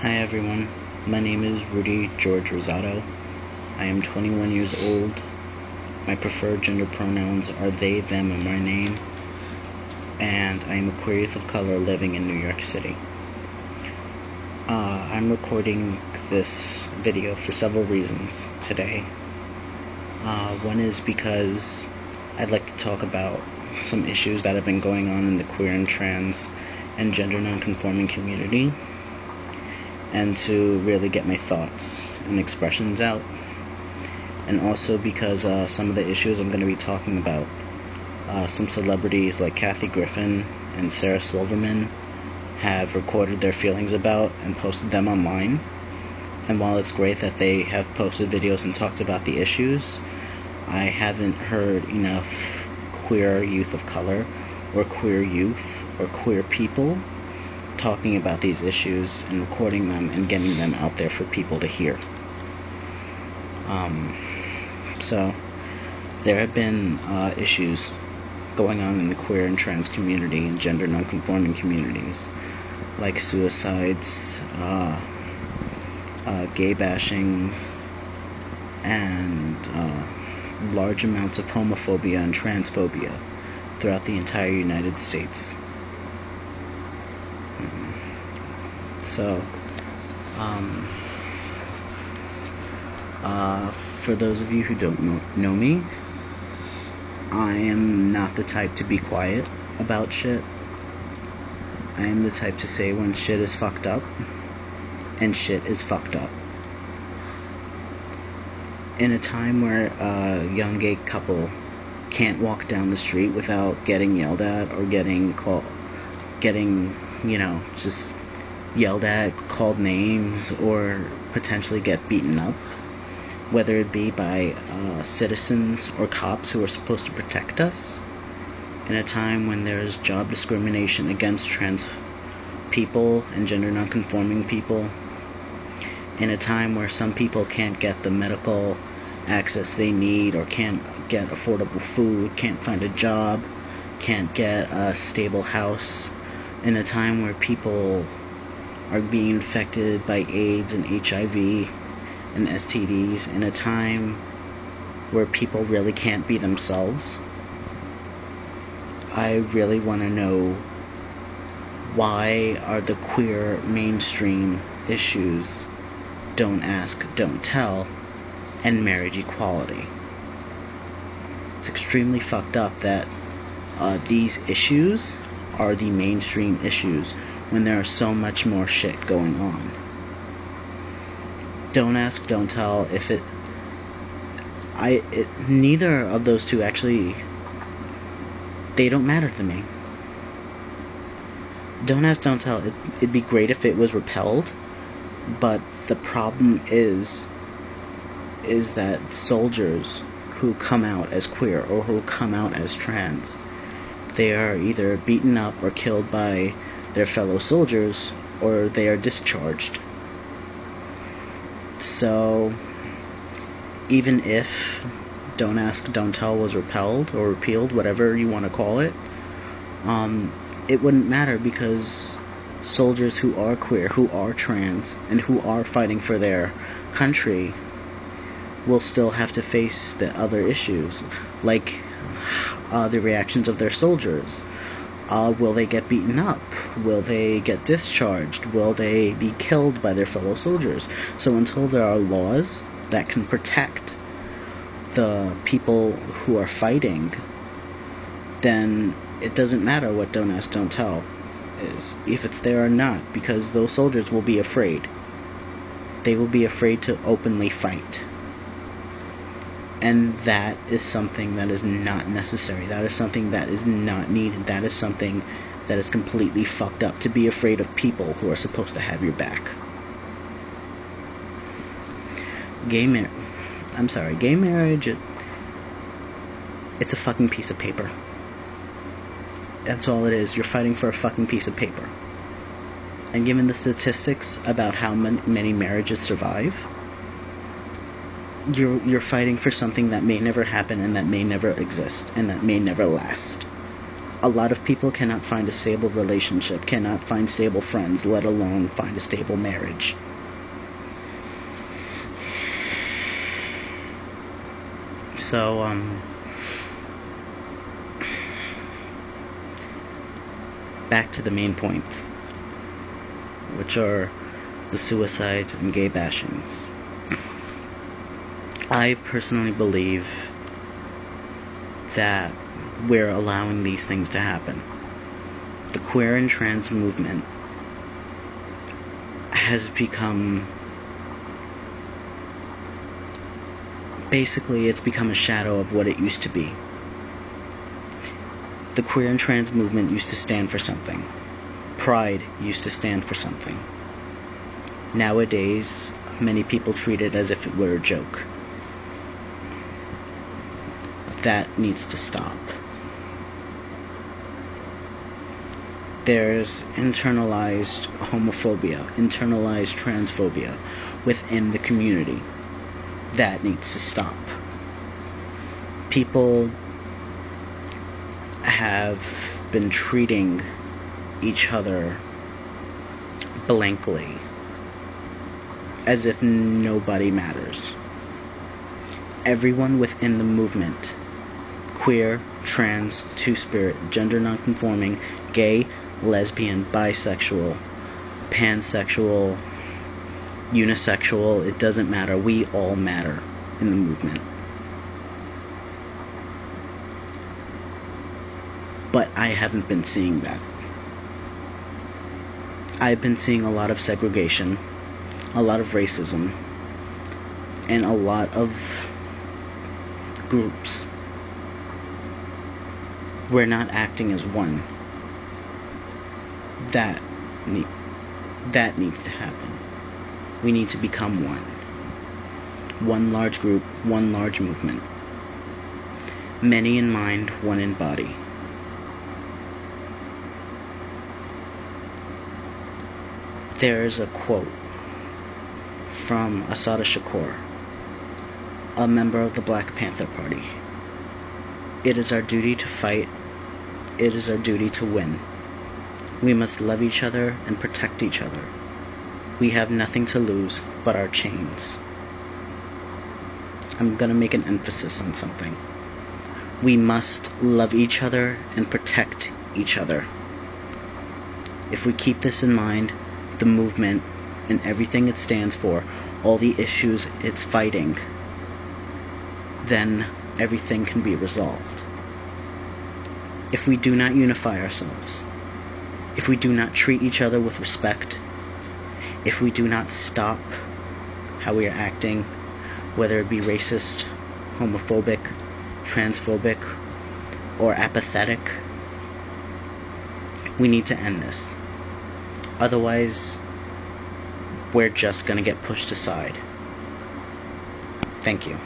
Hi everyone, my name is Rudy George Rosado. I am 21 years old. My preferred gender pronouns are they, them, and my name. And I am a queer youth of color living in New York City. I'm recording this video for several reasons today. One is because I'd like to talk about some issues that have been going on in the queer and trans and gender non-conforming community, and to really get my thoughts and expressions out. And also because some of the issues I'm going to be talking about, some celebrities like Kathy Griffin and Sarah Silverman have recorded their feelings about and posted them online. And while it's great that they have posted videos and talked about the issues, I haven't heard enough queer youth of color or queer youth or queer people talking about these issues and recording them and getting them out there for people to hear. So there have been issues going on in the queer and trans community and gender non-conforming communities, like suicides, gay bashings, and large amounts of homophobia and transphobia throughout the entire United States. So, for those of you who don't know me, I am not the type to be quiet about shit. I am the type to say when shit is fucked up, and shit is fucked up. In a time where a young gay couple can't walk down the street without getting yelled at or just yelled at, called names, or potentially get beaten up, whether it be by citizens or cops who are supposed to protect us, in a time when there's job discrimination against trans people and gender non-conforming people, in a time where some people can't get the medical access they need or can't get affordable food, can't find a job, can't get a stable house, in a time where people are being infected by AIDS and HIV and STDs, in a time where people really can't be themselves. I really want to know, why are the queer mainstream issues don't ask, don't tell, and marriage equality? It's extremely fucked up that these issues are the mainstream issues when there is so much more shit going on. Don't ask, don't tell. Neither of those two actually, they don't matter to me. Don't ask, don't tell. It'd be great if it was repelled, but the problem is that soldiers who come out as queer or who come out as trans, they are either beaten up or killed by their fellow soldiers, or they are discharged. So, even if Don't Ask, Don't Tell was repelled or repealed, whatever you want to call it, it wouldn't matter, because soldiers who are queer, who are trans, and who are fighting for their country will still have to face the other issues, like the reactions of their soldiers. Will they get beaten up? Will they get discharged? Will they be killed by their fellow soldiers? So until there are laws that can protect the people who are fighting, then it doesn't matter what Don't Ask, Don't Tell is, if it's there or not, because those soldiers will be afraid. They will be afraid to openly fight. And that is something that is not necessary. That is something that is not needed. That is something that is completely fucked up, to be afraid of people who are supposed to have your back. Gay marriage, it's a fucking piece of paper. That's all it is. You're fighting for a fucking piece of paper. And given the statistics about how many marriages survive, you're fighting for something that may never happen, and that may never exist, and that may never last. A lot of people cannot find a stable relationship, cannot find stable friends, let alone find a stable marriage. So, back to the main points, which are the suicides and gay bashing. I personally believe that we're allowing these things to happen. The queer and trans movement has become, basically, it's become a shadow of what it used to be. The queer and trans movement used to stand for something. Pride used to stand for something. Nowadays, many people treat it as if it were a joke. That needs to stop. There's internalized homophobia, internalized transphobia within the community. That needs to stop. People have been treating each other blankly, as if nobody matters. Everyone within the movement, queer, trans, two-spirit, gender nonconforming, gay, lesbian, bisexual, pansexual, unisexual, it doesn't matter. We all matter in the movement. But I haven't been seeing that. I've been seeing a lot of segregation, a lot of racism, and a lot of groups. We're not acting as one. That needs to happen. We need to become one. One large group, one large movement. Many in mind, one in body. There is a quote from Assata Shakur, a member of the Black Panther Party. It is our duty to fight. It is our duty to win. We must love each other and protect each other. We have nothing to lose but our chains. I'm gonna make an emphasis on something. We must love each other and protect each other. If we keep this in mind, the movement and everything it stands for, all the issues it's fighting, then everything can be resolved. If we do not unify ourselves, if we do not treat each other with respect, if we do not stop how we are acting, whether it be racist, homophobic, transphobic, or apathetic, we need to end this. Otherwise, we're just gonna get pushed aside. Thank you.